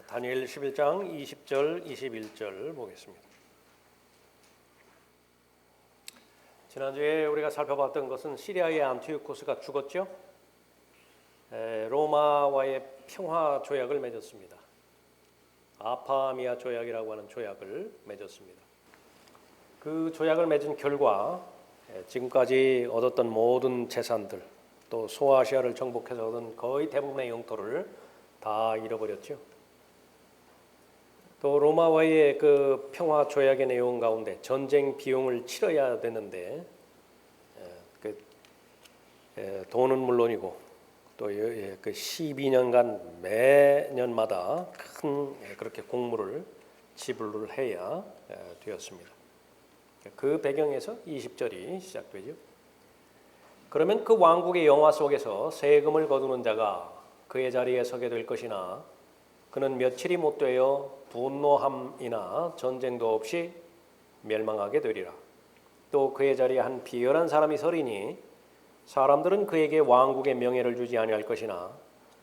다니엘 11장 20절 21절 보겠습니다. 지난주에 우리가 살펴봤던 것은 시리아의 안티오코스가 죽었죠. 로마와의 평화 조약을 맺었습니다. 아파미아 조약이라고 하는 조약을 맺었습니다. 그 조약을 맺은 결과 지금까지 얻었던 모든 재산들, 또 소아시아를 정복해서 얻은 거의 대부분의 영토를 다 잃어버렸죠. 또 로마와의 그 평화 조약의 내용 가운데 전쟁 비용을 치러야 되는데 돈은 물론이고 또 그 12년간 매년마다 큰 그렇게 공물을 지불을 해야 되었습니다. 그 배경에서 20절이 시작되죠. 그러면 그 왕국의 영화 속에서 세금을 거두는 자가 그의 자리에 서게 될 것이나 그는 며칠이 못 되어 분노함이나 전쟁도 없이 멸망하게 되리라. 또 그의 자리에 한 비열한 사람이 서리니 사람들은 그에게 왕국의 명예를 주지 아니할 것이나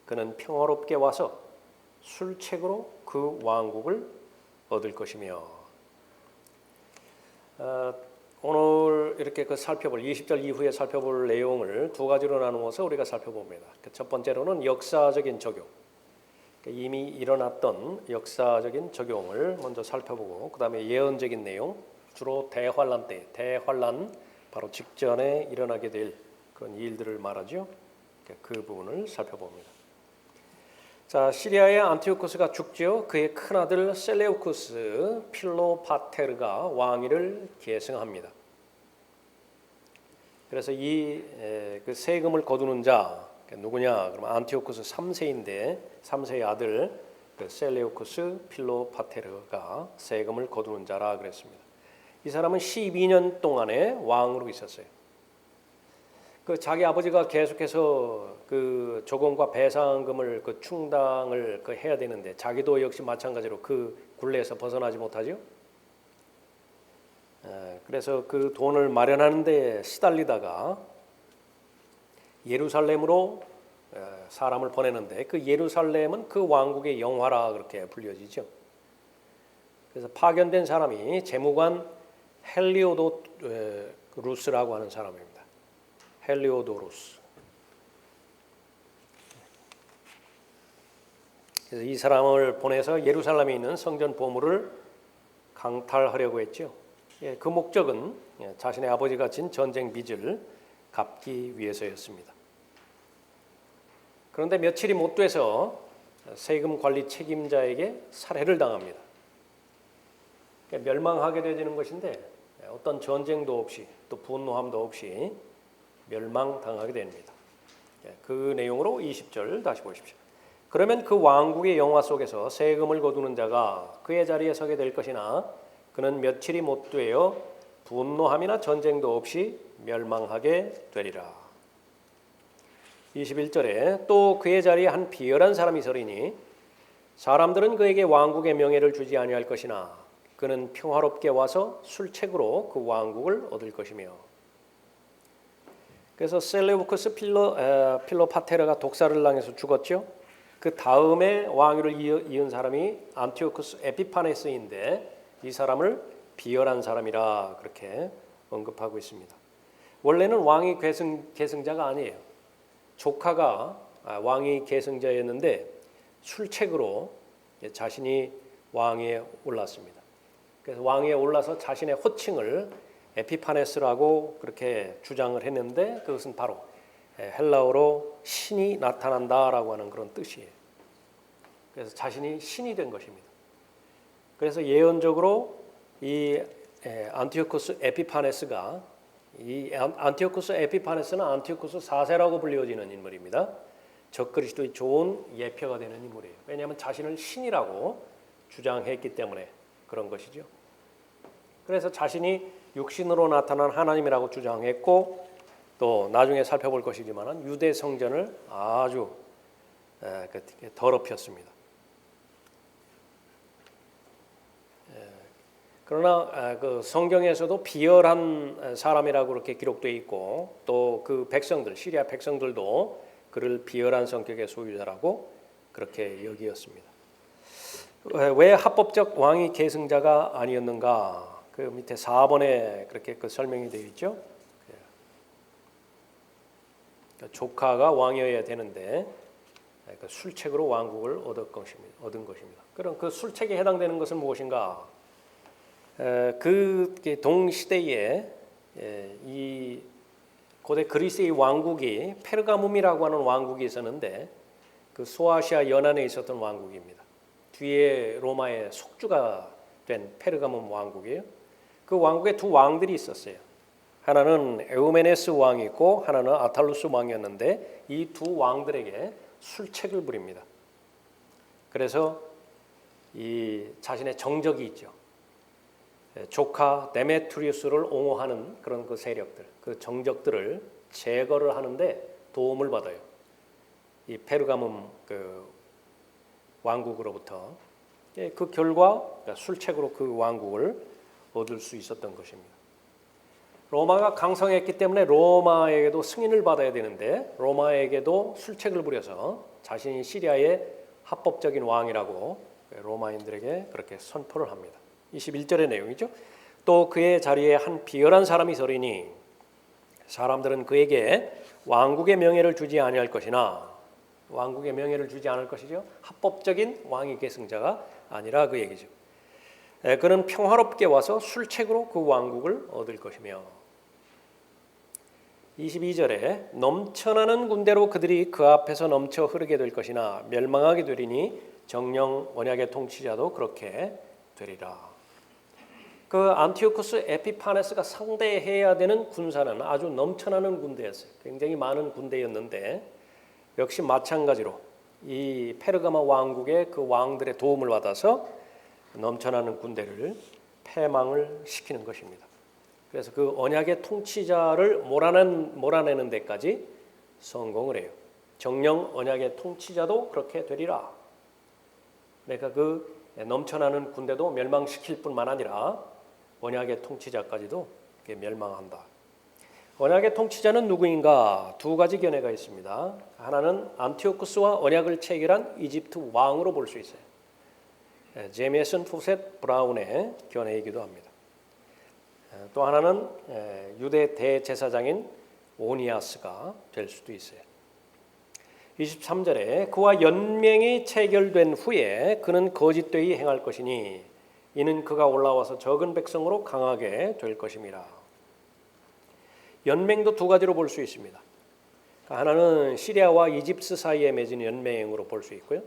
그는 평화롭게 와서 술책으로 그 왕국을 얻을 것이며. 오늘 이렇게 살펴볼 20절 이후에 살펴볼 내용을 두 가지로 나누어서 우리가 살펴봅니다. 첫 번째로는 역사적인 적용, 이미 일어났던 역사적인 적용을 먼저 살펴보고, 그 다음에 예언적인 내용, 주로 대환란 때, 대환란 바로 직전에 일어나게 될 그런 일들을 말하죠. 그 부분을 살펴봅니다. 자, 시리아의 안티오코스가 죽죠. 그의 큰아들 셀레우쿠스 필로파테르가 왕위를 계승합니다. 그래서 그 세금을 거두는 자 누구냐? 그럼 안티오코스 3세인데 3세의 아들 그 셀레우쿠스 필로파테르가 세금을 거두는 자라 그랬습니다. 이 사람은 12년 동안의 왕으로 있었어요. 그 자기 아버지가 계속해서 그 조공과 배상금을 그 충당을 해야 되는데 자기도 역시 마찬가지로 그 굴레에서 벗어나지 못하죠. 그래서 그 돈을 마련하는데 시달리다가 예루살렘으로 사람을 보내는데 그 예루살렘은 그 왕국의 영화라 그렇게 불려지죠. 그래서 파견된 사람이 재무관 헬리오도루스라고 하는 사람입니다. 헬리오도루스. 그래서 이 사람을 보내서 예루살렘에 있는 성전 보물을 강탈하려고 했죠. 그 목적은 자신의 아버지가 진 전쟁 빚을 갚기 위해서였습니다. 그런데 며칠이 못 돼서 세금 관리 책임자에게 살해를 당합니다. 멸망하게 되는 것인데 어떤 전쟁도 없이 또 분노함도 없이 멸망당하게 됩니다. 그 내용으로 20절 다시 보십시오. 그러면 그 왕국의 영화 속에서 세금을 거두는 자가 그의 자리에 서게 될 것이나 그는 며칠이 못 되어 분노함이나 전쟁도 없이 멸망하게 되리라. 21절에 또 그의 자리에 한 비열한 사람이 서리니 사람들은 그에게 왕국의 명예를 주지 아니할 것이나 그는 평화롭게 와서 술책으로 그 왕국을 얻을 것이며. 그래서 셀레우쿠스 필로파테르가 독사를 당해서 죽었죠. 그 다음에 왕위를 이은 사람이 안티오쿠스 에피파네스인데 이 사람을 비열한 사람이라 그렇게 언급하고 있습니다. 원래는 왕위 계승자가 아니에요. 조카가 왕위 계승자였는데 술책으로 자신이 왕위에 올랐습니다. 그래서 왕위에 올라서 자신의 호칭을 에피파네스라고 그렇게 주장을 했는데 그것은 바로 헬라어로 신이 나타난다라고 하는 그런 뜻이에요. 그래서 자신이 신이 된 것입니다. 그래서 예언적으로 이 안티오코스 에피파네스가 이 안티오코스 에피파네스는 안티오코스 4세라고 불려지는 인물입니다. 적그리스도의 좋은 예표가 되는 인물이에요. 왜냐하면 자신을 신이라고 주장했기 때문에 그런 것이죠. 그래서 자신이 육신으로 나타난 하나님이라고 주장했고 또 나중에 살펴볼 것이지만 유대 성전을 아주 더럽혔습니다. 그러나 그 성경에서도 비열한 사람이라고 그렇게 기록되어 있고 또 그 백성들 시리아 백성들도 그를 비열한 성격의 소유자라고 그렇게 여기었습니다. 왜 합법적 왕위 계승자가 아니었는가? 그 밑에 4번에 그렇게 그 설명이 되어 있죠. 조카가 왕이어야 되는데 술책으로 왕국을 얻은 것입니다. 그럼 그 술책에 해당되는 것은 무엇인가? 그 동시대에 이 고대 그리스의 왕국이 페르가문이라고 하는 왕국이 있었는데 그 소아시아 연안에 있었던 왕국입니다. 뒤에 로마의 속주가 된 페르가문 왕국이에요. 그 왕국에 두 왕들이 있었어요. 하나는 에우메네스 왕이 있고 하나는 아탈루스 왕이었는데 이 두 왕들에게 술책을 부립니다. 그래서 이 자신의 정적이 있죠. 조카 데메트리우스를 옹호하는 그런 그 세력들, 그 정적들을 제거를 하는데 도움을 받아요. 이 페르가문 그 왕국으로부터. 그 결과 술책으로 그 왕국을 얻을 수 있었던 것입니다. 로마가 강성했기 때문에 로마에게도 승인을 받아야 되는데 로마에게도 술책을 부려서 자신이 시리아의 합법적인 왕이라고 로마인들에게 그렇게 선포를 합니다. 21절의 내용이죠. 또 그의 자리에 한 비열한 사람이 서리니 사람들은 그에게 왕국의 명예를 주지 아니할 것이나 왕국의 명예를 주지 않을 것이죠. 합법적인 왕위 계승자가 아니라 그 얘기죠. 그는 평화롭게 와서 술책으로 그 왕국을 얻을 것이며 22절에 넘쳐나는 군대로 그들이 그 앞에서 넘쳐 흐르게 될 것이나 멸망하게 되리니 정령 언약의 통치자도 그렇게 되리라. 그 안티오쿠스 에피파네스가 상대해야 되는 군사는 아주 넘쳐나는 군대였어요. 굉장히 많은 군대였는데 역시 마찬가지로 이 페르가마 왕국의 그 왕들의 도움을 받아서 넘쳐나는 군대를 패망을 시키는 것입니다. 그래서 그 언약의 통치자를 몰아내는 데까지 성공을 해요. 정령 언약의 통치자도 그렇게 되리라. 그러니까 그 넘쳐나는 군대도 멸망시킬 뿐만 아니라 언약의 통치자까지도 멸망한다. 언약의 통치자는 누구인가? 두 가지 견해가 있습니다. 하나는 안티오쿠스와 언약을 체결한 이집트 왕으로 볼 수 있어요. 제미슨 푸셋 브라운의 견해이기도 합니다. 또 하나는 유대 대제사장인 오니아스가 될 수도 있어요. 23절에 그와 연맹이 체결된 후에 그는 거짓되이 행할 것이니 이는 그가 올라와서 적은 백성으로 강하게 될 것임이라. 연맹도 두 가지로 볼 수 있습니다. 하나는 시리아와 이집트 사이에 맺은 연맹으로 볼 수 있고요.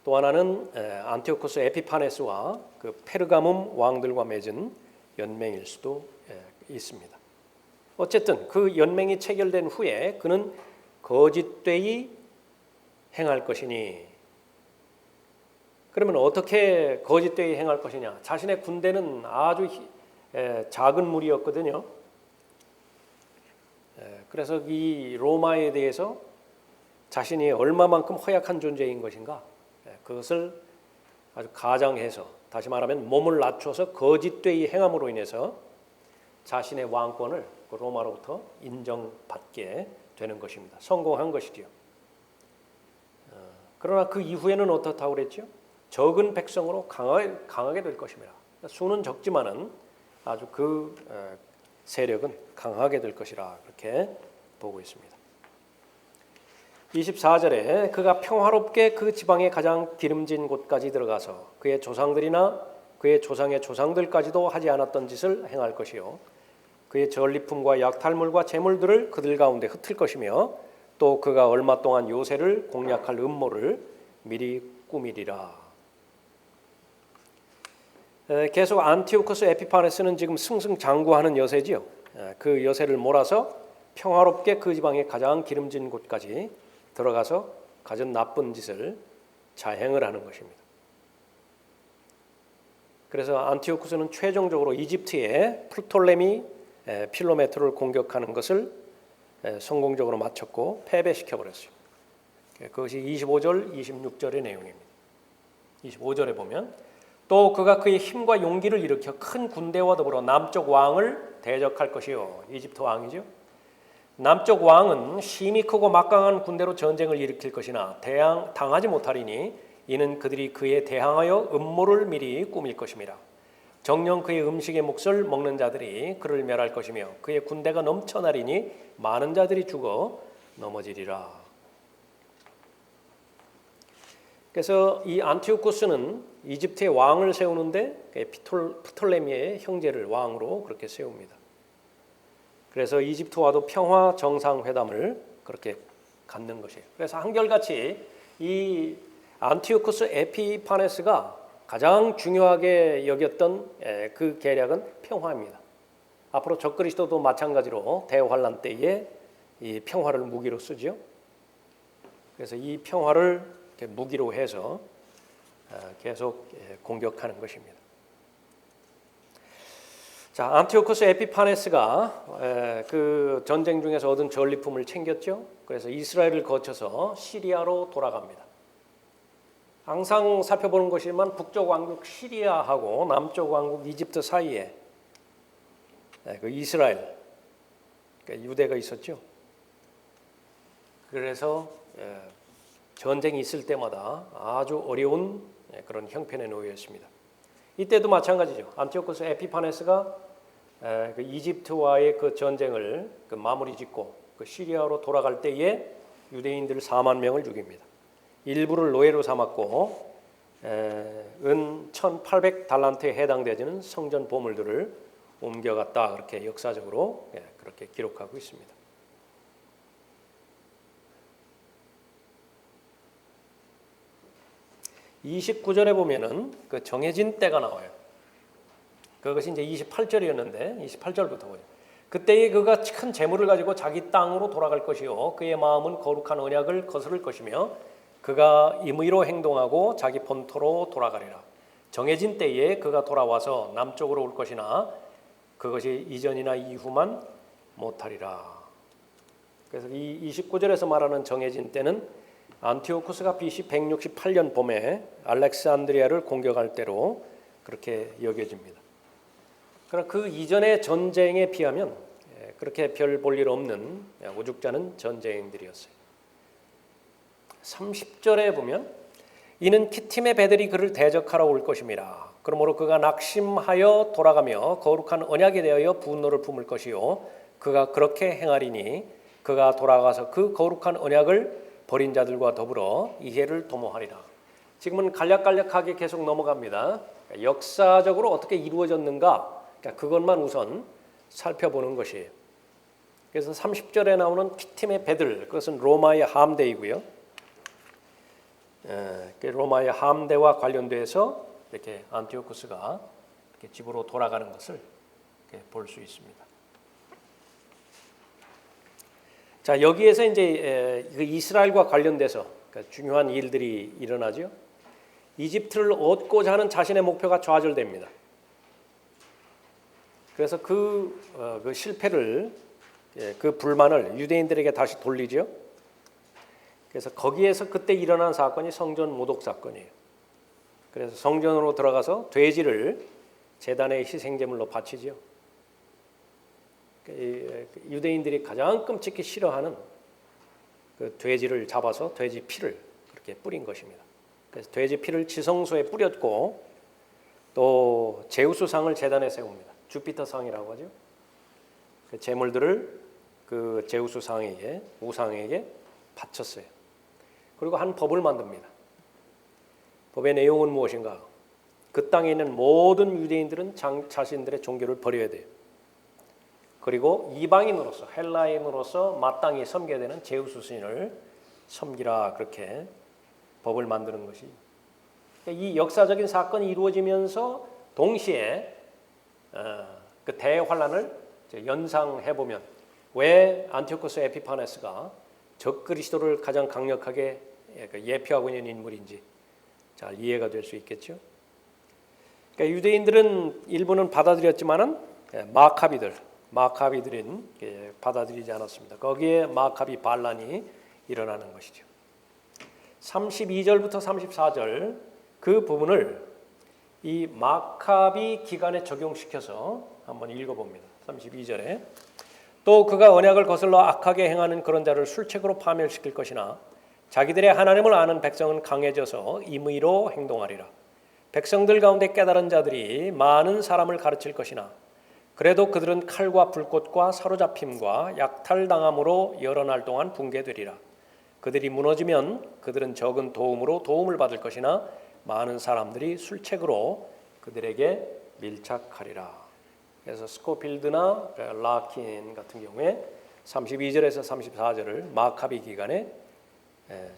또 하나는 안티오쿠스 에피파네스와 그 페르가문 왕들과 맺은 연맹일 수도 있습니다. 어쨌든 그 연맹이 체결된 후에 그는 거짓되이 행할 것이니 그러면 어떻게 거짓되이 행할 것이냐? 자신의 군대는 아주 작은 무리였거든요. 그래서 이 로마에 대해서 자신이 얼마만큼 허약한 존재인 것인가? 그것을 아주 가장해서 다시 말하면 몸을 낮춰서 거짓되이 행함으로 인해서 자신의 왕권을 로마로부터 인정받게 되는 것입니다. 성공한 것이지요. 그러나 그 이후에는 어떻다고 그랬죠? 적은 백성으로 강하게 될 것입니다. 수는 적지만은 아주 그 세력은 강하게 될 것이라 그렇게 보고 있습니다. 24절에 그가 평화롭게 그 지방의 가장 기름진 곳까지 들어가서 그의 조상들이나 그의 조상의 조상들까지도 하지 않았던 짓을 행할 것이요 그의 전리품과 약탈물과 재물들을 그들 가운데 흩을 것이며 또 그가 얼마 동안 요새를 공략할 음모를 미리 꾸미리라. 계속 안티오쿠스 에피파네스는 지금 승승장구하는 여세지요. 그 여세를 몰아서 평화롭게 그 지방의 가장 기름진 곳까지 들어가서 가진 나쁜 짓을 자행을 하는 것입니다. 그래서 안티오쿠스는 최종적으로 이집트의 프톨레미 필로메토를 공격하는 것을 성공적으로 마쳤고 패배시켜 버렸어요. 그것이 25절, 26절의 내용입니다. 25절에 보면 또 그가 그의 힘과 용기를 일으켜 큰 군대와 더불어 남쪽 왕을 대적할 것이요. 이집트 왕이죠. 남쪽 왕은 힘이 크고 막강한 군대로 전쟁을 일으킬 것이나 당하지 못하리니 이는 그들이 그에 대항하여 음모를 미리 꾸밀 것임이라. 정녕 그의 음식의 몫을 먹는 자들이 그를 멸할 것이며 그의 군대가 넘쳐나리니 많은 자들이 죽어 넘어지리라. 그래서 이 안티오쿠스는 이집트의 왕을 세우는데 프톨레미의 형제를 왕으로 그렇게 세웁니다. 그래서 이집트와도 평화 정상회담을 그렇게 갖는 것이에요. 그래서 한결같이 이 안티오쿠스 에피파네스가 가장 중요하게 여겼던 그 계략은 평화입니다. 앞으로 적그리스도도 마찬가지로 대환란 때에 이 평화를 무기로 쓰죠. 그래서 이 평화를 무기로 해서 계속 공격하는 것입니다. 자, 안티오쿠스 에피파네스가 그 전쟁 중에서 얻은 전리품을 챙겼죠. 그래서 이스라엘을 거쳐서 시리아로 돌아갑니다. 항상 살펴보는 것이지만 북쪽 왕국 시리아하고 남쪽 왕국 이집트 사이에 그 이스라엘, 그러니까 유대가 있었죠. 그래서 전쟁이 있을 때마다 아주 어려운 그런 형편에 놓였습니다. 이때도 마찬가지죠. 안티오쿠스 에피파네스가 그 이집트와의 그 전쟁을 그 마무리 짓고 그 시리아로 돌아갈 때에 유대인들 4만 명을 죽입니다. 일부를 노예로 삼았고 은 1800달란트에 해당되는 성전 보물들을 옮겨갔다. 그렇게 역사적으로 그렇게 기록하고 있습니다. (29절에) 보면은 그 정해진 때가 나와요. 그것이 이제 28절이었는데 28절부터 보죠. 그때에 그가 큰 재물을 가지고 자기 땅으로 돌아갈 것이요 그의 마음은 거룩한 언약을 거스를 것이며 그가 임의로 행동하고 자기 본토로 돌아가리라. 정해진 때에 그가 돌아와서 남쪽으로 올 것이나 그것이 이전이나 이후만 못하리라. 그래서 이 29절에서 말하는 정해진 때는 안티오쿠스가 BC 168년 봄에 알렉산드리아를 공격할 때로 그렇게 여겨집니다. 그러나 그 이전의 전쟁에 비하면 그렇게 별 볼 일 없는 오죽자는 전쟁들이었어요. 30절에 보면 이는 키팀의 배들이 그를 대적하러 올 것임이라. 그러므로 그가 낙심하여 돌아가며 거룩한 언약에 대하여 분노를 품을 것이요 그가 그렇게 행하리니 그가 돌아가서 그 거룩한 언약을 버린 자들과 더불어 이해를 도모하리라. 지금은 간략간략하게 계속 넘어갑니다. 역사적으로 어떻게 이루어졌는가 그것만 우선 살펴보는 것이에요. 그래서 30절에 나오는 키팀의 배들, 그것은 로마의 함대이고요. 로마의 함대와 관련돼서 이렇게 안티오쿠스가 이렇게 집으로 돌아가는 것을 볼 수 있습니다. 자, 여기에서 이제 이스라엘과 관련돼서 중요한 일들이 일어나죠. 이집트를 얻고자 하는 자신의 목표가 좌절됩니다. 그래서 그 실패를, 그 불만을 유대인들에게 다시 돌리죠. 그래서 거기에서 그때 일어난 사건이 성전 모독 사건이에요. 그래서 성전으로 들어가서 돼지를 제단의 희생제물로 바치죠. 유대인들이 가장 끔찍히 싫어하는 그 돼지를 잡아서 돼지 피를 그렇게 뿌린 것입니다. 그래서 돼지 피를 지성소에 뿌렸고 또 제우스상을 제단에 세웁니다. 주피터상이라고 하죠. 그 제물들을 그 제우스상에게, 우상에게 바쳤어요. 그리고 한 법을 만듭니다. 법의 내용은 무엇인가? 그 땅에 있는 모든 유대인들은 자신들의 종교를 버려야 돼요. 그리고 이방인으로서, 헬라인으로서 마땅히 섬겨야 되는 제우스 신을 섬기라, 그렇게 법을 만드는 것이. 이 역사적인 사건이 이루어지면서 동시에 그 대환란을 연상해 보면 왜 안티오쿠스 에피파네스가 적그리스도를 가장 강력하게 예표하고 있는 인물인지 잘 이해가 될 수 있겠죠. 그러니까 유대인들은 일부는 받아들였지만은 마카비들은 받아들이지 않았습니다. 거기에 마카비 반란이 일어나는 것이죠. 32절부터 34절 그 부분을 이 마카비 기간에 적용시켜서 한번 읽어봅니다. 32절에 또 그가 언약을 거슬러 악하게 행하는 그런 자를 술책으로 파멸시킬 것이나 자기들의 하나님을 아는 백성은 강해져서 임의로 행동하리라. 백성들 가운데 깨달은 자들이 많은 사람을 가르칠 것이나 그래도 그들은 칼과 불꽃과 사로잡힘과 약탈당함으로 여러 날 동안 붕괴되리라. 그들이 무너지면 그들은 적은 도움으로 도움을 받을 것이나 많은 사람들이 술책으로 그들에게 밀착하리라. 그래서 스코필드나 라킨 같은 경우에 32절에서 34절을 마카비 기간에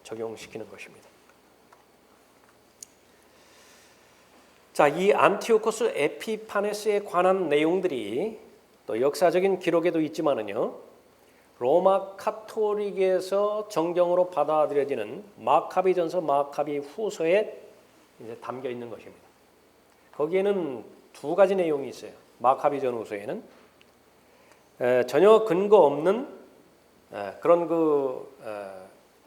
적용시키는 것입니다. 자, 이 안티오코스 에피파네스에 관한 내용들이 또 역사적인 기록에도 있지만은요, 로마 카톨릭에서 정경으로 받아들여지는 마카비전서, 마카비 후서에 이제 담겨 있는 것입니다. 거기에는 두 가지 내용이 있어요. 마카비전 후서에는 전혀 근거 없는 그런 그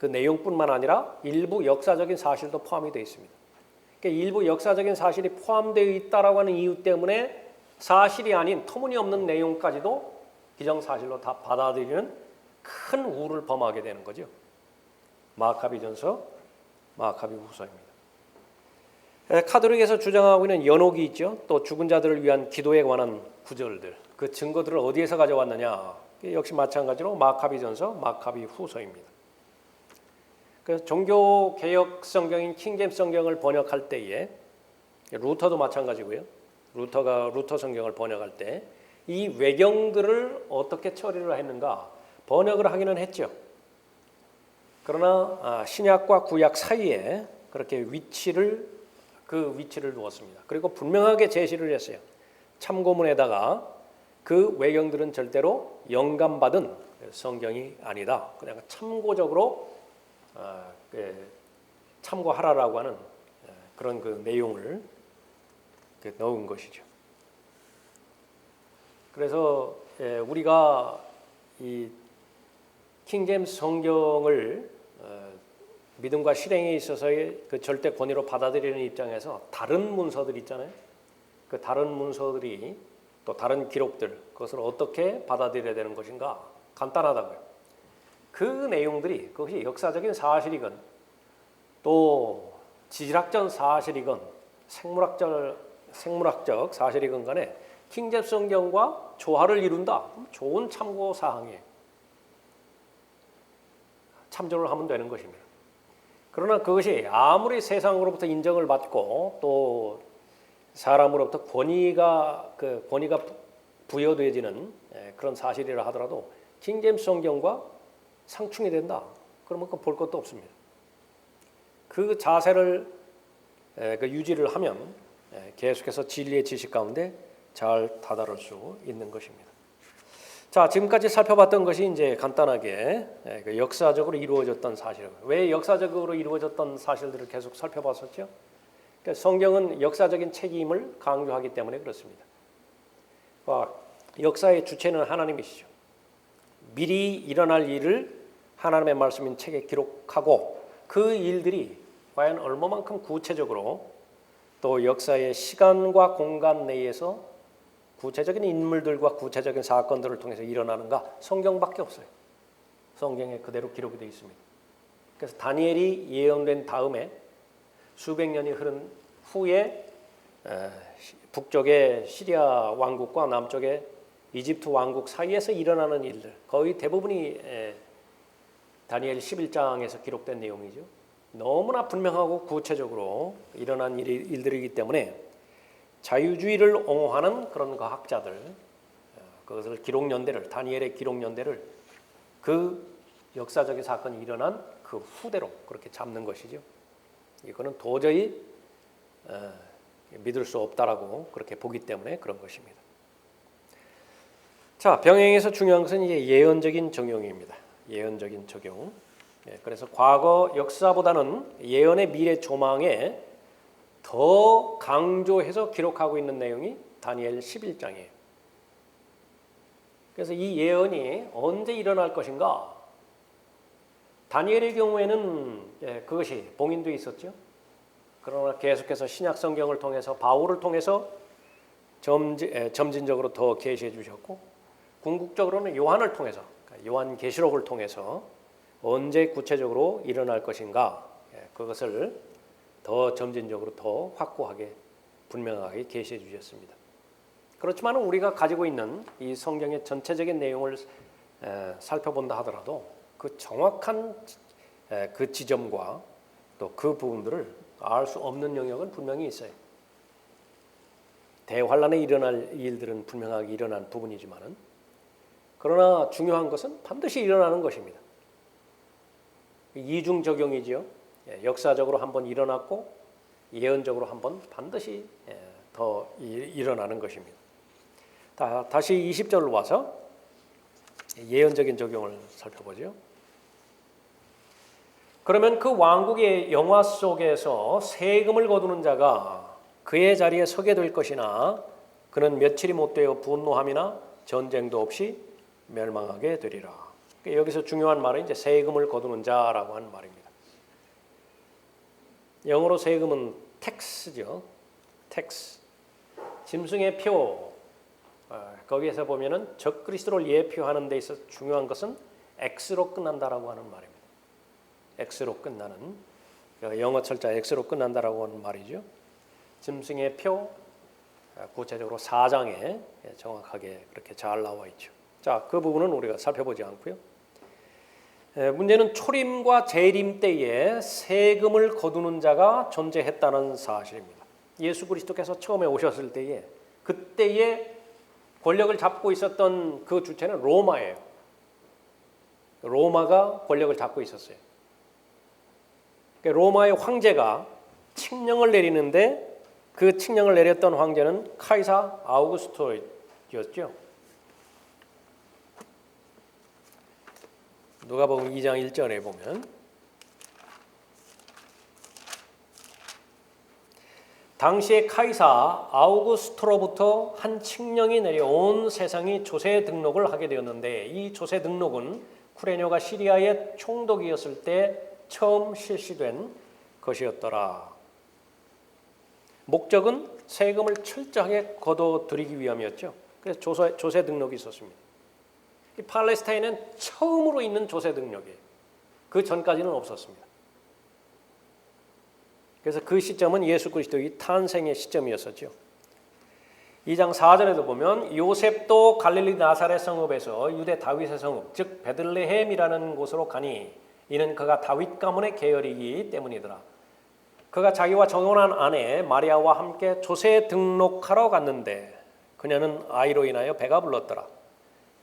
내용뿐만 아니라 일부 역사적인 사실도 포함이 되어 있습니다. 그러니까 일부 역사적인 사실이 포함되어 있다라고 하는 이유 때문에 사실이 아닌 터무니없는 내용까지도 기정사실로 다 받아들이는 큰 우를 범하게 되는 거죠. 마카비전서, 마카비 후서입니다. 카톨릭에서 주장하고 있는 연옥이 있죠. 또 죽은 자들을 위한 기도에 관한 구절들, 그 증거들을 어디에서 가져왔느냐? 역시 마찬가지로 마카비전서, 마카비 후서입니다. 그래서 종교 개혁 성경인 킹제임스 성경을 번역할 때에 루터도 마찬가지고요. 루터 성경을 번역할 때 이 외경들을 어떻게 처리를 했는가 번역을 하기는 했죠. 그러나 신약과 구약 사이에 그렇게 그 위치를 두었습니다. 그리고 분명하게 제시를 했어요. 참고문에다가 그 외경들은 절대로 영감받은 성경이 아니다. 그냥 참고적으로 참고하라라고 하는 그런 그 내용을 넣은 것이죠. 그래서 우리가 이 킹제임스 성경을 믿음과 실행에 있어서의 그 절대 권위로 받아들이는 입장에서 다른 문서들 있잖아요. 그 다른 문서들이 또 다른 기록들 그것을 어떻게 받아들여야 되는 것인가 간단하다고요. 그 내용들이 그것이 역사적인 사실이건 또 지질학적 사실이건 생물학적 사실이건 간에 킹제임스 성경과 조화를 이룬다. 좋은 참고 사항이에요. 참조를 하면 되는 것입니다. 그러나 그것이 아무리 세상으로부터 인정을 받고 또 사람으로부터 권위가 부여되어지는 그런 사실이라 하더라도 킹제임스 성경과 상충이 된다. 그러면 그 볼 것도 없습니다. 그 자세를 유지를 하면 계속해서 진리의 지식 가운데 잘 다다를 수 있는 것입니다. 자, 지금까지 살펴봤던 것이 이제 간단하게 역사적으로 이루어졌던 사실. 왜 역사적으로 이루어졌던 사실들을 계속 살펴봤었죠? 그러니까 성경은 역사적인 책임을 강조하기 때문에 그렇습니다. 역사의 주체는 하나님이시죠. 미리 일어날 일을 하나님의 말씀인 책에 기록하고 그 일들이 과연 얼마만큼 구체적으로 또 역사의 시간과 공간 내에서 구체적인 인물들과 구체적인 사건들을 통해서 일어나는가 성경밖에 없어요. 성경에 그대로 기록이 되어 있습니다. 그래서 다니엘이 예언된 다음에 수백 년이 흐른 후에 북쪽의 시리아 왕국과 남쪽의 이집트 왕국 사이에서 일어나는 일들 거의 대부분이 다니엘 11장에서 기록된 내용이죠. 너무나 분명하고 구체적으로 일어난 일들이기 때문에 자유주의를 옹호하는 그런 과학자들 그것을 기록연대를 다니엘의 기록연대를 그 역사적인 사건이 일어난 그 후대로 그렇게 잡는 것이죠. 이거는 도저히 믿을 수 없다라고 그렇게 보기 때문에 그런 것입니다. 자, 병행에서 중요한 것은 이제 예언적인 적용입니다. 예언적인 적용. 그래서 과거 역사보다는 예언의 미래 조망에 더 강조해서 기록하고 있는 내용이 다니엘 11장이에요. 그래서 이 예언이 언제 일어날 것인가? 다니엘의 경우에는 그것이 봉인되어 있었죠. 그러나 계속해서 신약 성경을 통해서 바울을 통해서 점진적으로 더 계시해 주셨고 궁극적으로는 요한을 통해서 요한 계시록을 통해서 언제 구체적으로 일어날 것인가, 그것을 더 점진적으로 더 확고하게 분명하게 계시해 주셨습니다. 그렇지만 우리가 가지고 있는 이 성경의 전체적인 내용을 살펴본다 하더라도 그 정확한 그 지점과 또 그 부분들을 알 수 없는 영역은 분명히 있어요. 대환란에 일어날 일들은 분명하게 일어난 부분이지만은, 그러나 중요한 것은 반드시 일어나는 것입니다. 이중 적용이지요. 역사적으로 한번 일어났고 예언적으로 한번 반드시 더 일어나는 것입니다. 다시 20절로 와서 예언적인 적용을 살펴보죠. 그러면 그 왕국의 영화 속에서 세금을 거두는 자가 그의 자리에 서게 될 것이나 그는 며칠이 못 되어 분노함이나 전쟁도 없이 멸망하게 되리라. 여기서 중요한 말은 이제 세금을 거두는 자라고 하는 말입니다. 영어로 세금은 tax죠. tax. 짐승의 표. 거기에서 보면은 적그리스도를 예표하는 데 있어서 중요한 것은 X로 끝난다라고 하는 말입니다. X로 끝나는, 영어 철자 X로 끝난다라고 하는 말이죠. 짐승의 표, 구체적으로 4장에 정확하게 그렇게 잘 나와 있죠. 자, 그 부분은 우리가 살펴보지 않고요. 문제는 초림과 재림 때에 세금을 거두는 자가 존재했다는 사실입니다. 예수 그리스도께서 처음에 오셨을 때에 그때에 권력을 잡고 있었던 그 주체는 로마예요. 로마가 권력을 잡고 있었어요. 로마의 황제가 칙령을 내리는데 그 칙령을 내렸던 황제는 카이사 아우구스토였죠. 누가복음 2장 1절에 보면 당시에 카이사 아우구스토로부터 한 칙령이 내려 온 세상이 조세 등록을 하게 되었는데, 이 조세 등록은 쿠레뇨가 시리아의 총독이었을 때 처음 실시된 것이었더라. 목적은 세금을 철저하게 거둬들이기 위함이었죠. 그래서 조세 등록이 있었습니다. 이 팔레스타인은 처음으로 있는 조세 등록이에요. 그 전까지는 없었습니다. 그래서 그 시점은 예수 그리스도의 탄생의 시점이었었죠. 2장 4절에도 보면 요셉도 갈릴리 나사렛 성읍에서 유대 다윗의 성읍 즉 베들레헴이라는 곳으로 가니 이는 그가 다윗 가문의 계열이기 때문이더라. 그가 자기와 정혼한 아내 마리아와 함께 조세 등록하러 갔는데 그녀는 아이로 인하여 배가 불렀더라.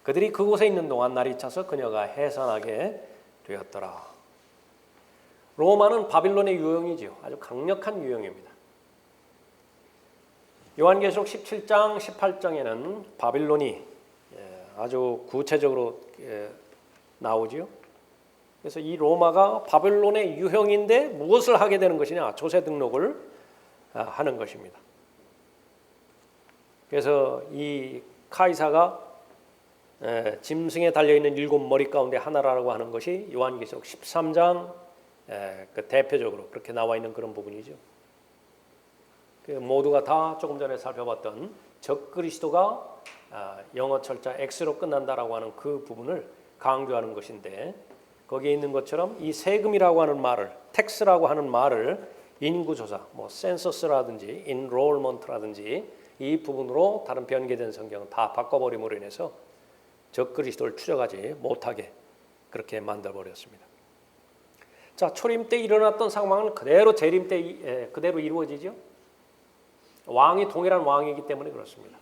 그들이 그곳에 있는 동안 날이 차서 그녀가 해산하게 되었더라. 로마는 바빌론의 유형이지요. 아주 강력한 유형입니다. 요한계시록 17장 18장에는 바빌론이 아주 구체적으로 나오지요. 그래서 이 로마가 바빌론의 유형인데 무엇을 하게 되는 것이냐? 조세 등록을 하는 것입니다. 그래서 이 카이사가 짐승에 달려있는 7머리 가운데 하나라고 하는 것이 요한계시록 13장 그 대표적으로 그렇게 나와 있는 그런 부분이죠. 그 모두가 다 조금 전에 살펴봤던 적그리스도가 영어 철자 X로 끝난다라고 하는 그 부분을 강조하는 것인데, 거기에 있는 것처럼 이 세금이라고 하는 말을, 텍스라고 하는 말을 인구조사, 뭐 센서스라든지 인롤먼트라든지 이 부분으로 다른 변개된 성경은 다 바꿔버림으로 인해서 적그리스도를 추적하지 못하게 그렇게 만들어버렸습니다. 자, 초림 때 일어났던 상황은 그대로 재림 때 그대로 이루어지죠. 왕이 동일한 왕이기 때문에 그렇습니다.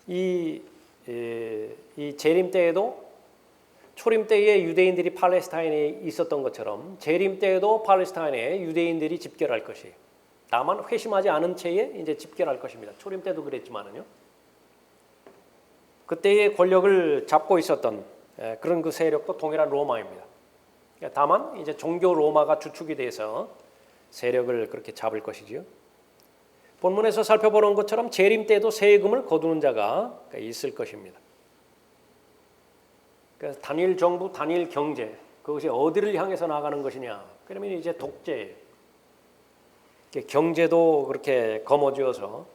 이 재림 때에도 초림 때에 유대인들이 팔레스타인에 있었던 것처럼 재림 때에도 팔레스타인에 유대인들이 집결할 것이에요. 다만 회심하지 않은 채에 이제 집결할 것입니다. 초림 때도 그랬지만은요. 그때의 권력을 잡고 있었던 그런 그 세력도 동일한 로마입니다. 다만 이제 종교 로마가 주축이 돼서 세력을 그렇게 잡을 것이지요. 본문에서 살펴보는 것처럼 재림 때도 세금을 거두는 자가 있을 것입니다. 그래서 단일 정부, 단일 경제, 그것이 어디를 향해서 나가는 것이냐? 그러면 이제 독재예요. 경제도 그렇게 거머쥐어서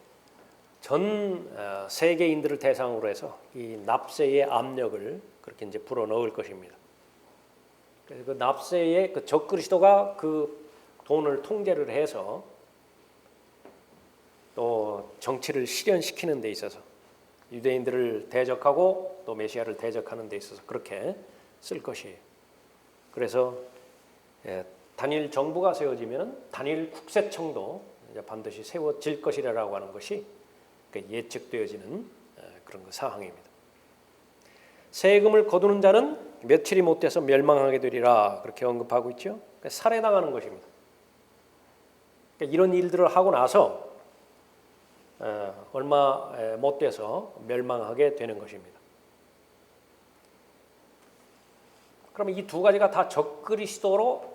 전 세계인들을 대상으로 해서 이 납세의 압력을 그렇게 이제 불어 넣을 것입니다. 그래서 그 납세의 그 적그리스도가 그 돈을 통제를 해서 또 정치를 실현시키는 데 있어서 유대인들을 대적하고 또 메시아를 대적하는 데 있어서 그렇게 쓸 것이에요. 그래서 단일 정부가 세워지면 단일 국세청도 반드시 세워질 것이라고 하는 것이 예측되어지는 그런 사항입니다. 세금을 거두는 자는 며칠이 못 돼서 멸망하게 되리라 그렇게 언급하고 있죠. 살해당하는 것입니다. 이런 일들을 하고 나서 얼마 못 돼서 멸망하게 되는 것입니다. 그러면 이 두 가지가 다 적그리스도로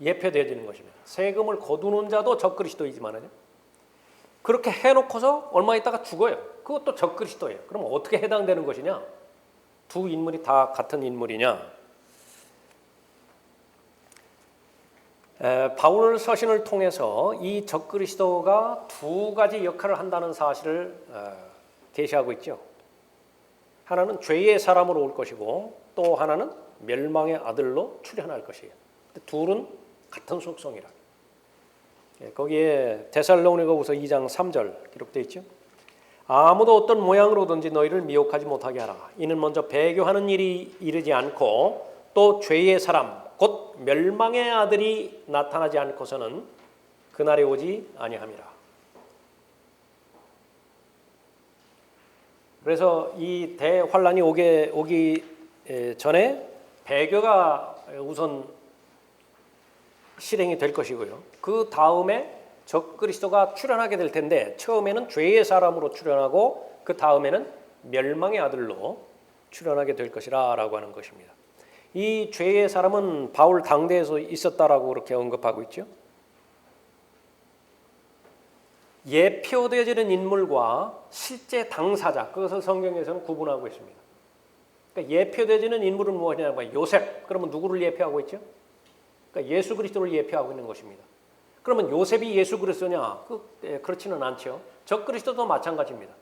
예표되어지는 것입니다. 세금을 거두는 자도 적그리스도이지만요. 그렇게 해놓고서 얼마 있다가 죽어요. 그것도 적그리스도예요. 그럼 어떻게 해당되는 것이냐? 두 인물이 다 같은 인물이냐? 바울 서신을 통해서 이 적그리스도가 두 가지 역할을 한다는 사실을 계시하고 있죠. 하나는 죄의 사람으로 올 것이고 또 하나는 멸망의 아들로 출현할 것이에요. 둘은 같은 속성이라. 거기에 데살로니가후서 2장 3절 기록되어 있죠. 아무도 어떤 모양으로든지 너희를 미혹하지 못하게 하라. 이는 먼저 배교하는 일이 이르지 않고 또 죄의 사람 곧 멸망의 아들이 나타나지 않고서는 그날이 오지 아니함이라. 그래서 이 대환란이 오기 전에 배교가 우선 실행이 될 것이고요. 그 다음에 적그리스도가 출현하게 될 텐데 처음에는 죄의 사람으로 출현하고 그 다음에는 멸망의 아들로 출현하게 될 것이라고 하는 것입니다. 이 죄의 사람은 바울 당대에서 있었다라고 그렇게 언급하고 있죠. 예표되어지는 인물과 실제 당사자, 그것을 성경에서는 구분하고 있습니다. 그러니까 예표되어지는 인물은 무엇이냐면 요셉, 그러면 누구를 예표하고 있죠? 그러니까 예수 그리스도를 예표하고 있는 것입니다. 그러면 요셉이 예수 그리스도냐? 그렇지는 않죠. 적그리스도도 마찬가지입니다.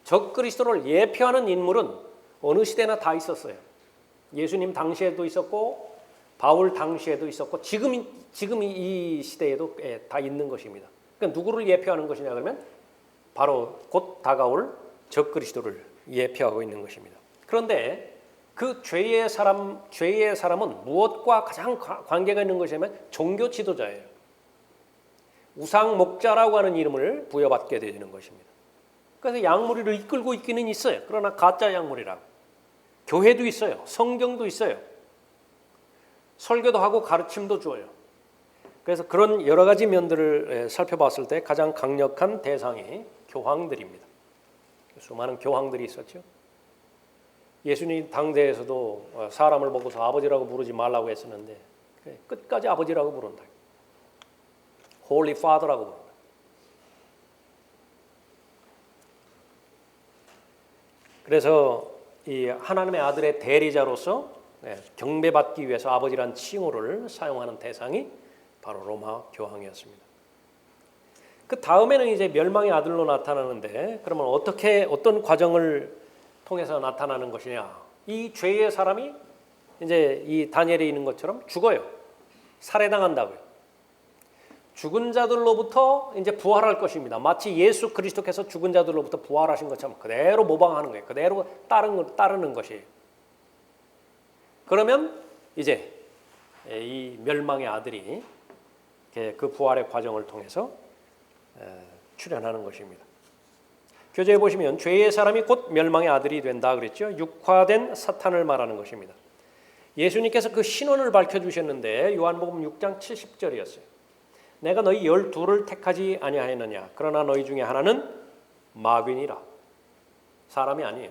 적그리스도를 예표하는 인물은 어느 시대나 다 있었어요. 예수님 당시에도 있었고 바울 당시에도 있었고 지금 이 시대에도 다 있는 것입니다. 그러니까 누구를 예표하는 것이냐 그러면 바로 곧 다가올 적그리스도를 예표하고 있는 것입니다. 그런데 그 죄의 사람은 무엇과 가장 관계가 있는 것이냐면 종교 지도자예요. 우상 목자라고 하는 이름을 부여받게 되는 것입니다. 그래서 양무리를 이끌고 있기는 있어요. 그러나 가짜 양무리라고. 교회도 있어요. 성경도 있어요. 설교도 하고 가르침도 줘요. 그래서 그런 여러 가지 면들을 살펴봤을 때 가장 강력한 대상이 교황들입니다. 수많은 교황들이 있었죠. 예수님 당대에서도 사람을 보고서 아버지라고 부르지 말라고 했었는데 끝까지 아버지라고 부른다. Holy Father라고 부른다. 그래서 이 하나님의 아들의 대리자로서 경배받기 위해서 아버지란 칭호를 사용하는 대상이 바로 로마 교황이었습니다. 그 다음에는 이제 멸망의 아들로 나타나는데 그러면 어떤 과정을 통해서 나타나는 것이냐? 이 죄의 사람이 이제 이 다니엘에 있는 것처럼 죽어요. 살해당한다고요. 죽은 자들로부터 이제 부활할 것입니다. 마치 예수 그리스도께서 죽은 자들로부터 부활하신 것처럼 그대로 모방하는 거예요. 그대로 따르는 것이에요. 그러면 이제 이 멸망의 아들이 그 부활의 과정을 통해서 출현하는 것입니다. 교재에 보시면 죄의 사람이 곧 멸망의 아들이 된다 그랬죠. 육화된 사탄을 말하는 것입니다. 예수님께서 그 신원을 밝혀주셨는데 요한복음 6장 70절이었어요. 내가 너희 12를 택하지 아니하였느냐. 그러나 너희 중에 하나는 마귀니라. 사람이 아니에요.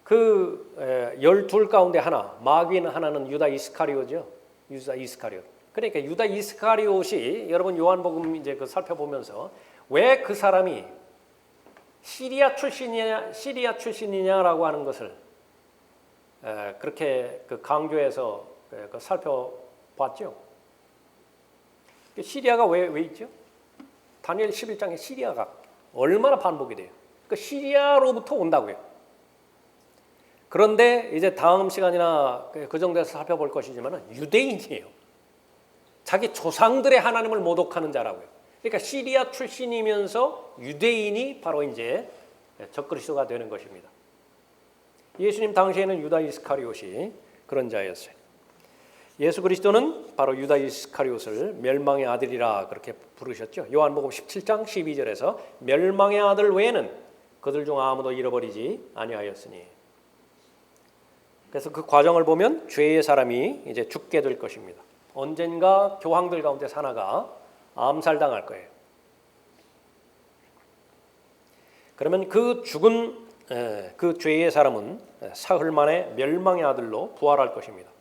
그 12 가운데 하나, 마귀인 하나는 유다 이스카리오죠. 유다 이스카리오. 그러니까 유다 이스카리옷이 여러분 요한복음 이제 그 살펴보면서 왜 그 사람이 시리아 출신이냐라고 하는 것을 그렇게 그 강조해서 살펴봤죠. 시리아가 왜 있죠? 다니엘 11장에 시리아가 얼마나 반복이 돼요. 그 시리아로부터 온다고요. 그런데 이제 다음 시간이나 그 정도에서 살펴볼 것이지만 유대인이에요. 자기 조상들의 하나님을 모독하는 자라고요. 그러니까 시리아 출신이면서 유대인이 바로 이제 적그리스도가 되는 것입니다. 예수님 당시에는 유다 이스카리옷이 그런 자였어요. 예수 그리스도는 바로 유다 이스카리옷을 멸망의 아들이라 그렇게 부르셨죠. 요한복음 17장 12절에서 멸망의 아들 외에는 그들 중 아무도 잃어버리지 아니하였으니. 그래서 그 과정을 보면 죄의 사람이 이제 죽게 될 것입니다. 언젠가 교황들 가운데 하나가 암살당할 거예요. 그러면 그 죽은 그 죄의 사람은 사흘 만에 멸망의 아들로 부활할 것입니다.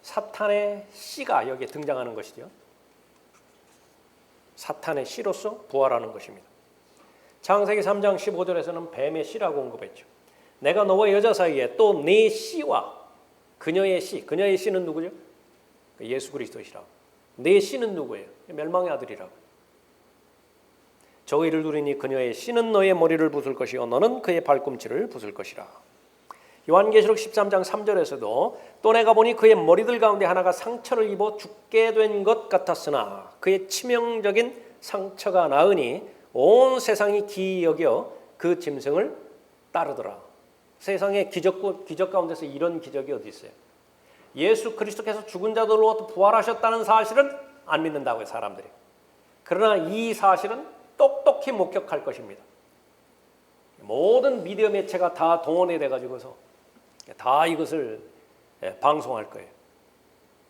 사탄의 씨가 여기에 등장하는 것이죠. 사탄의 씨로서 부활하는 것입니다. 창세기 3장 15절에서는 뱀의 씨라고 언급했죠. 내가 너와 여자 사이에 또 네 씨와 그녀의 씨는 누구죠? 예수 그리스도시라고. 네 씨는 누구예요? 멸망의 아들이라고. 저희를 누리니 그녀의 씨는 너의 머리를 부술 것이요 너는 그의 발꿈치를 부술 것이라. 요한계시록 13장 3절에서도 또 내가 보니 그의 머리들 가운데 하나가 상처를 입어 죽게 된 것 같았으나 그의 치명적인 상처가 나으니 온 세상이 기이 여겨 그 짐승을 따르더라. 세상의 기적 가운데서 이런 기적이 어디 있어요? 예수 그리스도께서 죽은 자들로 부활하셨다는 사실은 안 믿는다고요, 사람들이. 그러나 이 사실은 똑똑히 목격할 것입니다. 모든 미디어 매체가 다 동원이 돼가지고서 다 이것을 방송할 거예요.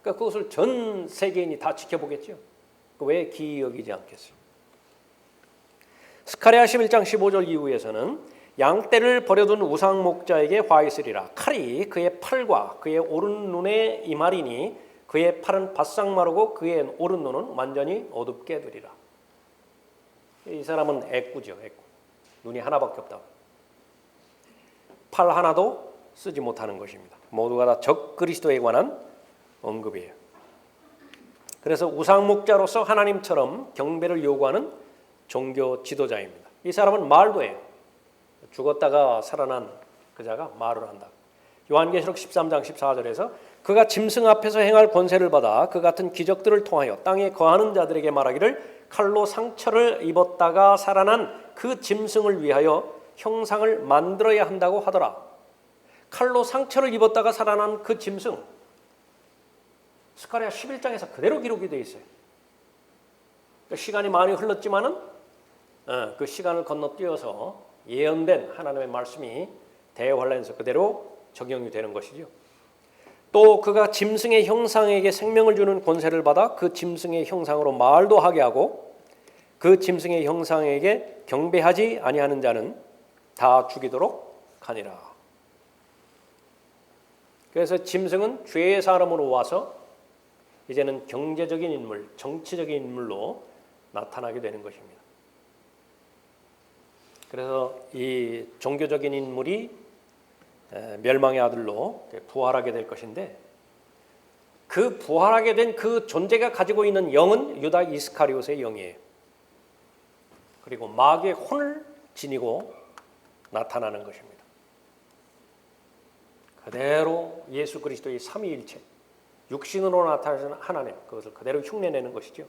그러니까 그것을 전 세계인이 다 지켜보겠죠. 왜 기이 여기지 않겠어요? 스가랴 11장 15절 이후에서는 양떼를 버려둔 우상 목자에게 화 있으리라. 칼이 그의 팔과 그의 오른 눈에 임하리니 그의 팔은 바싹 마르고 그의 오른 눈은 완전히 어둡게 되리라. 이 사람은 애꾸죠. 애꾸. 눈이 하나밖에 없다고. 팔 하나도 쓰지 못하는 것입니다. 모두가 다 적그리스도에 관한 언급이에요. 그래서 우상 목자로서 하나님처럼 경배를 요구하는 종교 지도자입니다. 이 사람은 말도 해요. 죽었다가 살아난 그 자가 말을 한다. 요한계시록 13장 14절에서 그가 짐승 앞에서 행할 권세를 받아 그 같은 기적들을 통하여 땅에 거하는 자들에게 말하기를 칼로 상처를 입었다가 살아난 그 짐승을 위하여 형상을 만들어야 한다고 하더라. 칼로 상처를 입었다가 살아난 그 짐승, 스가랴 11장에서 그대로 기록이 되어 있어요. 시간이 많이 흘렀지만은 그 시간을 건너뛰어서 예언된 하나님의 말씀이 대환란에서 그대로 적용이 되는 것이죠. 또 그가 짐승의 형상에게 생명을 주는 권세를 받아 그 짐승의 형상으로 말도 하게 하고 그 짐승의 형상에게 경배하지 아니하는 자는 다 죽이도록 하니라. 그래서 짐승은 죄의 사람으로 와서 이제는 경제적인 인물, 정치적인 인물로 나타나게 되는 것입니다. 그래서 이 종교적인 인물이 멸망의 아들로 부활하게 될 것인데 그 부활하게 된 그 존재가 가지고 있는 영은 유다 이스카리옷의 영이에요. 그리고 마귀의 혼을 지니고 나타나는 것입니다. 그대로 예수 그리스도의 삼위일체, 육신으로 나타나는 하나님, 그것을 그대로 흉내내는 것이죠.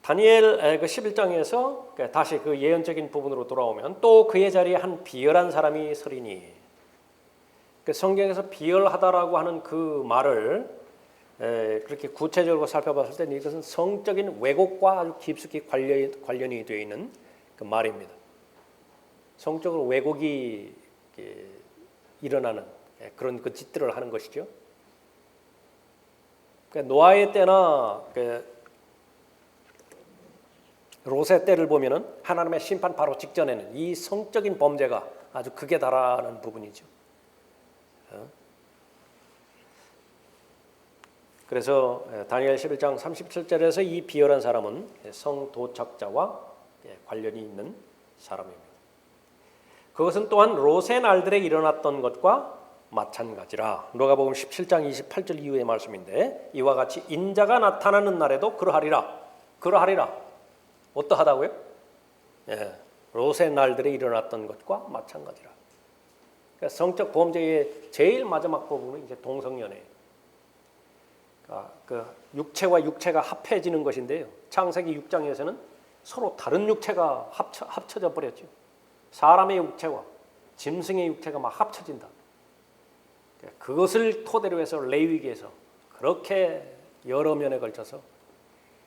다니엘 그 11장에서 다시 그 예언적인 부분으로 돌아오면 또 그의 자리에 한 비열한 사람이 서리니, 그 성경에서 비열하다라고 하는 그 말을 그렇게 구체적으로 살펴봤을 때 이것은 성적인 왜곡과 아주 깊숙이 관련이 되어 있는 그 말입니다. 성적으로 왜곡이 일어나는 그런 그 짓들을 하는 것이죠. 노아의 때나 롯의 때를 보면은 하나님의 심판 바로 직전에는 이 성적인 범죄가 아주 극에 달하는 부분이죠. 그래서 다니엘 11장 37절에서 이 비열한 사람은 성도착자와 관련이 있는 사람입니다. 그것은 또한 롯의 날들에 일어났던 것과 마찬가지라. 누가복음 17장 28절 이후의 말씀인데 이와 같이 인자가 나타나는 날에도 그러하리라. 그러하리라. 어떠하다고요? 롯의 날들에 일어났던 것과 마찬가지라. 그러니까 성적 범죄의 제일 마지막 부분은 이제 동성연애. 그 육체와 육체가 합해지는 것인데요. 창세기 6장에서는 서로 다른 육체가 합쳐져 버렸죠. 사람의 육체와 짐승의 육체가 막 합쳐진다. 그것을 토대로 해서 레위기에서 그렇게 여러 면에 걸쳐서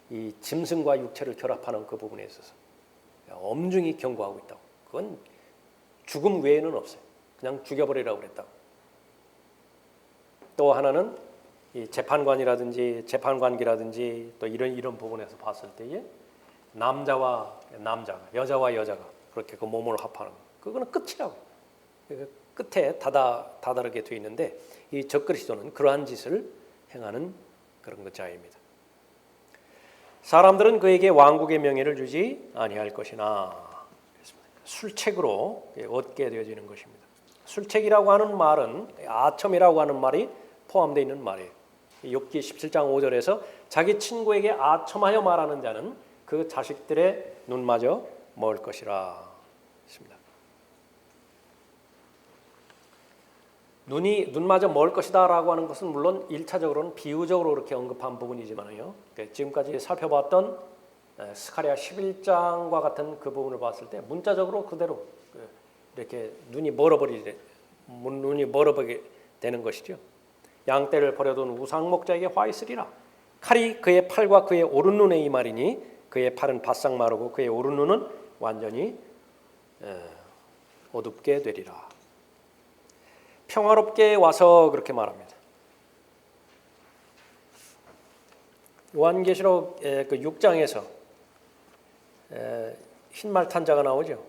이 짐승과 육체를 결합하는 그 부분에 있어서 엄중히 경고하고 있다고. 그건 죽음 외에는 없어요. 그냥 죽여버리라고 그랬다고. 또 하나는 이 재판관이라든지 재판관계라든지 또 이런 부분에서 봤을 때에 남자와 남자가, 여자와 여자가 그렇게 그 몸을 합하는 거. 그거는 끝이라고. 끝에 다다르게 되어 있는데 이 적그리스도는 그러한 짓을 행하는 그런 자입니다. 사람들은 그에게 왕국의 명예를 주지 아니할 것이나 술책으로 얻게 되어지는 것입니다. 술책이라고 하는 말은 아첨이라고 하는 말이 포함되어 있는 말이에요. 욥기 17장 5절에서 자기 친구에게 아첨하여 말하는 자는 그 자식들의 눈마저 먹을 것이라 했습니다. 눈마저 먹을 것이다라고 하는 것은 물론 1차적으로는 비유적으로 그렇게 언급한 부분이지만요. 지금까지 살펴봤던 스가랴 11장과 같은 그 부분을 봤을 때 문자적으로 그대로 이렇게 눈이 멀어버리게 되는 것이죠. 양떼를 버려둔 우상목자에게 화 있으리라. 칼이 그의 팔과 그의 오른 눈에 임하리니 그의 팔은 바싹 마르고 그의 오른 눈은 완전히 어둡게 되리라. 평화롭게 와서 그렇게 말합니다. 요한계시록 그 6장에서 흰말 탄자가 나오죠.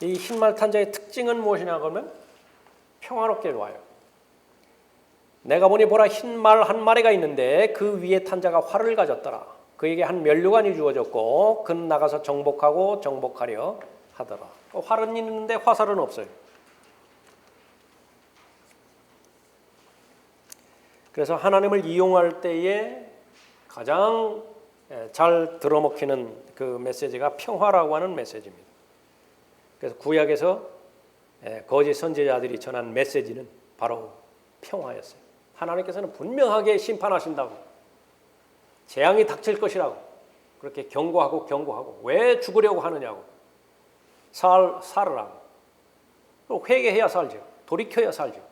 이 흰말 탄자의 특징은 무엇이냐 그러면 평화롭게 와요. 내가 보니 보라 흰말 한 마리가 있는데 그 위에 탄자가 활을 가졌더라. 그에게 한 면류관이 주어졌고 그는 나가서 정복하고 정복하려 하더라. 활은 있는데 화살은 없어요. 그래서 하나님을 이용할 때에 가장 잘 들어먹히는 그 메시지가 평화라고 하는 메시지입니다. 그래서 구약에서 거짓 선지자들이 전한 메시지는 바로 평화였어요. 하나님께서는 분명하게 심판하신다고, 재앙이 닥칠 것이라고 그렇게 경고하고 왜 죽으려고 하느냐고, 살으라고, 회개해야 살죠. 돌이켜야 살죠.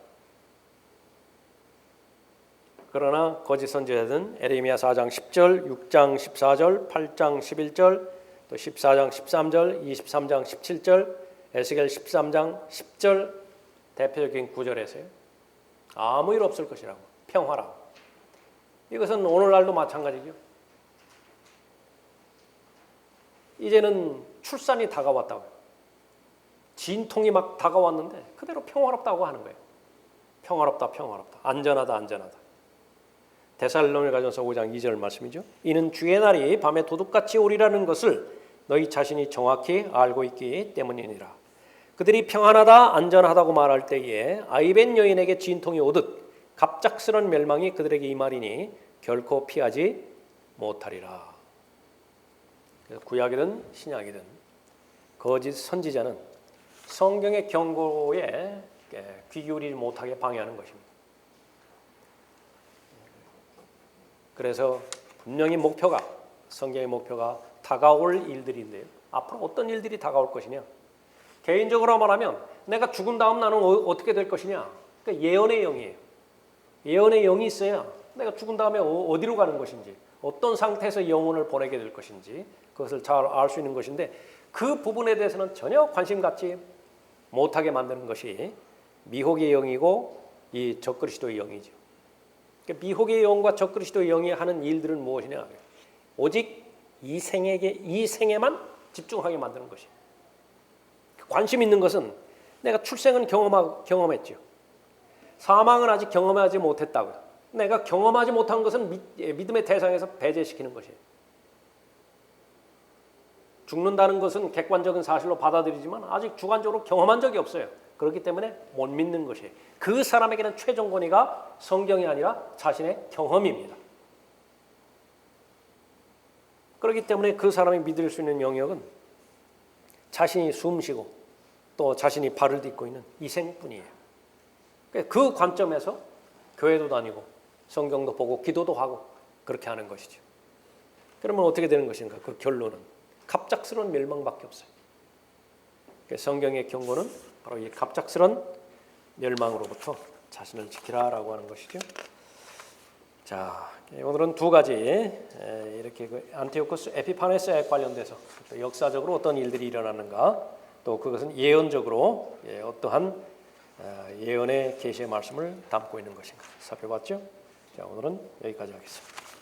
그러나 거짓 선지자들은 에레미야 4장 10절, 6장 14절, 8장 11절, 또 14장 13절, 23장 17절, 에스겔 13장 10절 대표적인 구절에서요. 아무 일 없을 것이라고, 평화라고. 이것은 오늘날도 마찬가지죠. 이제는 출산이 다가왔다고요. 진통이 막 다가왔는데 그대로 평화롭다고 하는 거예요. 평화롭다, 안전하다. 데살로니가전서 5장 2절 말씀이죠. 이는 주의 날이 밤에 도둑같이 오리라는 것을 너희 자신이 정확히 알고 있기 때문이니라. 그들이 평안하다, 안전하다고 말할 때에 아이벤 여인에게 진통이 오듯 갑작스런 멸망이 그들에게 임하리니 결코 피하지 못하리라. 구약이든 신약이든 거짓 선지자는 성경의 경고에 귀 기울이지 못하게 방해하는 것입니다. 그래서 분명히 성경의 목표가 다가올 일들인데요. 앞으로 어떤 일들이 다가올 것이냐. 개인적으로 말하면 내가 죽은 다음 나는 어떻게 될 것이냐. 그러니까 예언의 영이에요. 예언의 영이 있어야 내가 죽은 다음에 어디로 가는 것인지, 어떤 상태에서 영혼을 보내게 될 것인지 그것을 잘 알 수 있는 것인데 그 부분에 대해서는 전혀 관심 갖지 못하게 만드는 것이 미혹의 영이고 이 적그리스도의 영이죠. 미혹의 영과 적그리스도의 영이 하는 일들은 무엇이냐? 오직 이 생에만 집중하게 만드는 것이에요. 관심 있는 것은 내가 출생은 경험했죠. 사망은 아직 경험하지 못했다고요. 내가 경험하지 못한 것은 믿음의 대상에서 배제시키는 것이에요. 죽는다는 것은 객관적인 사실로 받아들이지만 아직 주관적으로 경험한 적이 없어요. 그렇기 때문에 못 믿는 것이에요. 그 사람에게는 최종 권위가 성경이 아니라 자신의 경험입니다. 그렇기 때문에 그 사람이 믿을 수 있는 영역은 자신이 숨쉬고 또 자신이 발을 딛고 있는 이 생뿐이에요. 그 관점에서 교회도 다니고 성경도 보고 기도도 하고 그렇게 하는 것이죠. 그러면 어떻게 되는 것인가? 그 결론은 갑작스러운 멸망밖에 없어요. 성경의 경고는 바로 이 갑작스러운 멸망으로부터 자신을 지키라라고 하는 것이죠. 자, 오늘은 두 가지 이렇게 그 안티오코스 에피파네스에 관련돼서 역사적으로 어떤 일들이 일어나는가, 또 그것은 예언적으로 어떠한 예언의 계시의 말씀을 담고 있는 것인가 살펴봤죠. 자, 오늘은 여기까지 하겠습니다.